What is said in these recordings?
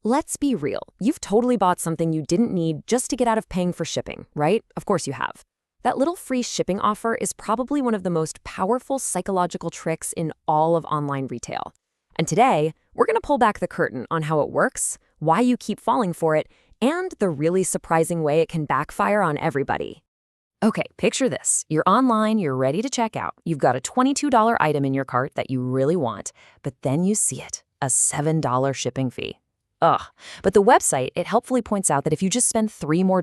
Let's be real. You've totally bought something you didn't need just to get out of paying for shipping, right? Of course you have. That little free shipping offer is probably one of the most powerful psychological tricks in all of online retail. And today, we're going to pull back the curtain on how it works, why you keep falling for it, and the really surprising way it can backfire on everybody. Okay, picture this. You're online, you're ready to check out. You've got a $22 item in your cart that you really want, but then you see it, a $7 shipping fee. Ugh. But the website, it helpfully points out that if you just spend $3 more,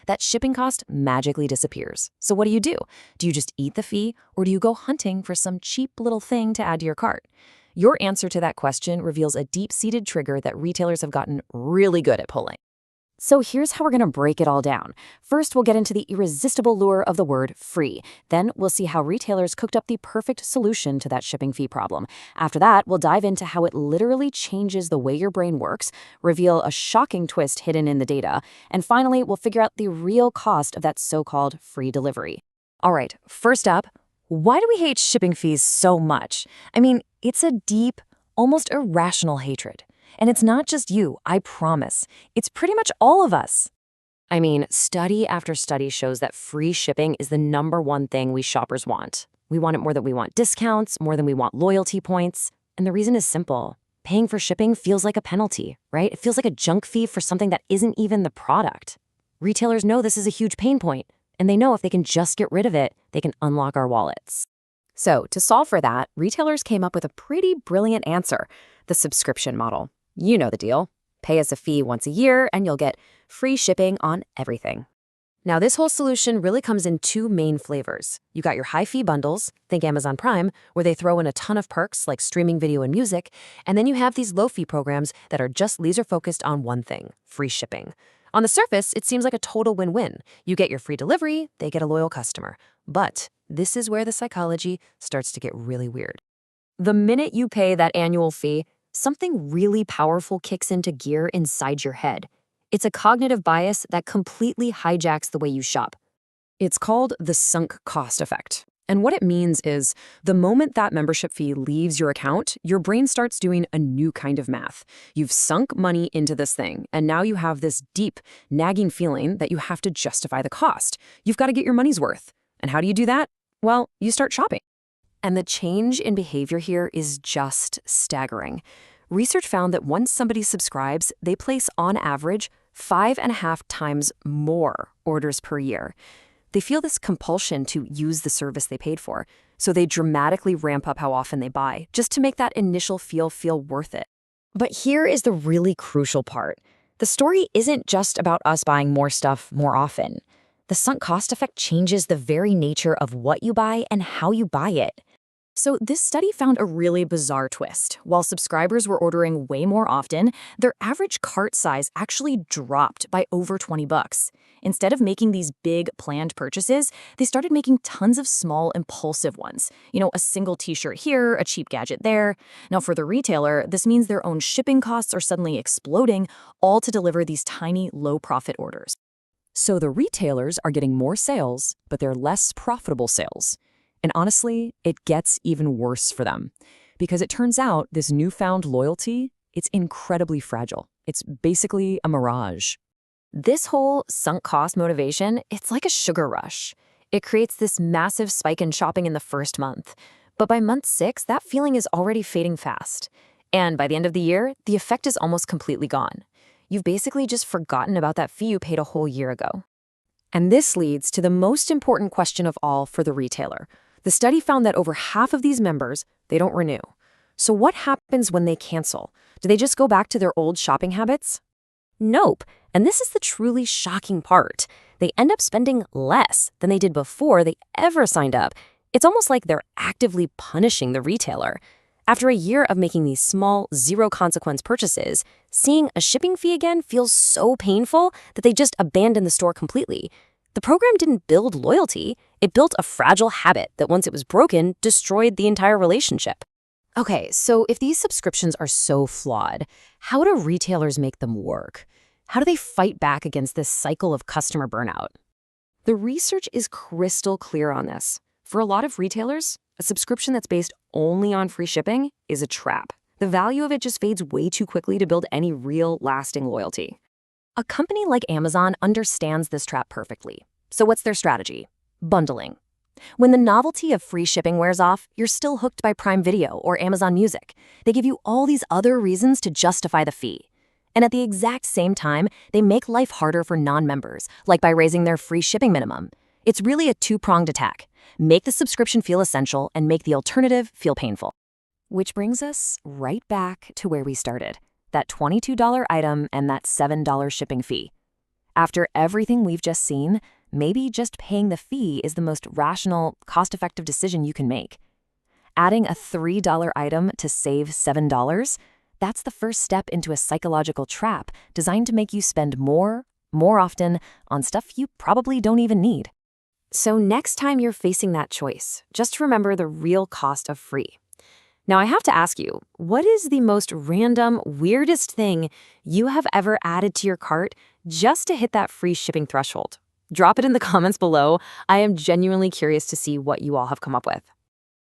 that shipping cost magically disappears. So what do? Do you just eat the fee, or do you go hunting for some cheap little thing to add to your cart? Your answer to that question reveals a deep-seated trigger that retailers have gotten really good at pulling. So here's how we're going to break it all down. First, we'll get into the irresistible lure of the word free. Then we'll see how retailers cooked up the perfect solution to that shipping fee problem. After that, we'll dive into how it literally changes the way your brain works, reveal a shocking twist hidden in the data, and finally, we'll figure out the real cost of that so-called free delivery. All right, first up, why do we hate shipping fees so much? I mean, it's a deep, almost irrational hatred. And it's not just you, I promise. It's pretty much all of us. I mean, study after study shows that free shipping is the #1 thing we shoppers want. We want it more than we want discounts, more than we want loyalty points. And the reason is simple. Paying for shipping feels like a penalty, right? It feels like a junk fee for something that isn't even the product. Retailers know this is a huge pain point, and they know if they can just get rid of it, they can unlock our wallets. So to solve for that, retailers came up with a pretty brilliant answer, the subscription model. You know the deal. Pay us a fee once a year and you'll get free shipping on everything. Now, this whole solution really comes in 2 main flavors. You got your high-fee bundles, think Amazon Prime, where they throw in a ton of perks like streaming video and music, and then you have these low-fee programs that are just laser-focused on one thing, free shipping. On the surface, it seems like a total win-win. You get your free delivery, they get a loyal customer. But this is where the psychology starts to get really weird. The minute you pay that annual fee, something really powerful kicks into gear inside your head. It's a cognitive bias that completely hijacks the way you shop. It's called the sunk cost effect. And what it means is the moment that membership fee leaves your account, your brain starts doing a new kind of math. You've sunk money into this thing, and now you have this deep, nagging feeling that you have to justify the cost. You've got to get your money's worth. And how do you do that? Well, you start shopping. And the change in behavior here is just staggering. Research found that once somebody subscribes, they place on average 5.5 times more orders per year. They feel this compulsion to use the service they paid for, so they dramatically ramp up how often they buy, just to make that initial feel worth it. But here is the really crucial part. The story isn't just about us buying more stuff more often. The sunk cost effect changes the very nature of what you buy and how you buy it. So this study found a really bizarre twist. While subscribers were ordering way more often, their average cart size actually dropped by over $20. Instead of making these big planned purchases, they started making tons of small impulsive ones. A single t-shirt here, a cheap gadget there. Now for the retailer, this means their own shipping costs are suddenly exploding, all to deliver these tiny low-profit orders. So the retailers are getting more sales, but they're less profitable sales. And honestly, it gets even worse for them. Because it turns out this newfound loyalty, it's incredibly fragile. It's basically a mirage. This whole sunk cost motivation, it's like a sugar rush. It creates this massive spike in shopping in the first month. But by month 6, that feeling is already fading fast. And by the end of the year, the effect is almost completely gone. You've basically just forgotten about that fee you paid a whole year ago. And this leads to the most important question of all for the retailer. The study found that over half of these members, they don't renew. So what happens when they cancel? Do they just go back to their old shopping habits? Nope. And this is the truly shocking part. They end up spending less than they did before they ever signed up. It's almost like they're actively punishing the retailer. After a year of making these small, zero-consequence purchases, seeing a shipping fee again feels so painful that they just abandon the store completely. The program didn't build loyalty. It built a fragile habit that once it was broken, destroyed the entire relationship. Okay, so if these subscriptions are so flawed, how do retailers make them work? How do they fight back against this cycle of customer burnout? The research is crystal clear on this. For a lot of retailers, a subscription that's based only on free shipping is a trap. The value of it just fades way too quickly to build any real, lasting loyalty. A company like Amazon understands this trap perfectly. So what's their strategy? Bundling. When the novelty of free shipping wears off, you're still hooked by Prime Video or Amazon Music. They give you all these other reasons to justify the fee. And at the exact same time, they make life harder for non-members, like by raising their free shipping minimum. It's really a two-pronged attack. Make the subscription feel essential and make the alternative feel painful. Which brings us right back to where we started. That $22 item and that $7 shipping fee. After everything we've just seen, maybe just paying the fee is the most rational, cost-effective decision you can make. Adding a $3 item to save $7, that's the first step into a psychological trap designed to make you spend more often on stuff you probably don't even need. So next time you're facing that choice, just remember the real cost of free. Now I have to ask you, what is the most random, weirdest thing you have ever added to your cart just to hit that free shipping threshold? Drop it in the comments below. I am genuinely curious to see what you all have come up with.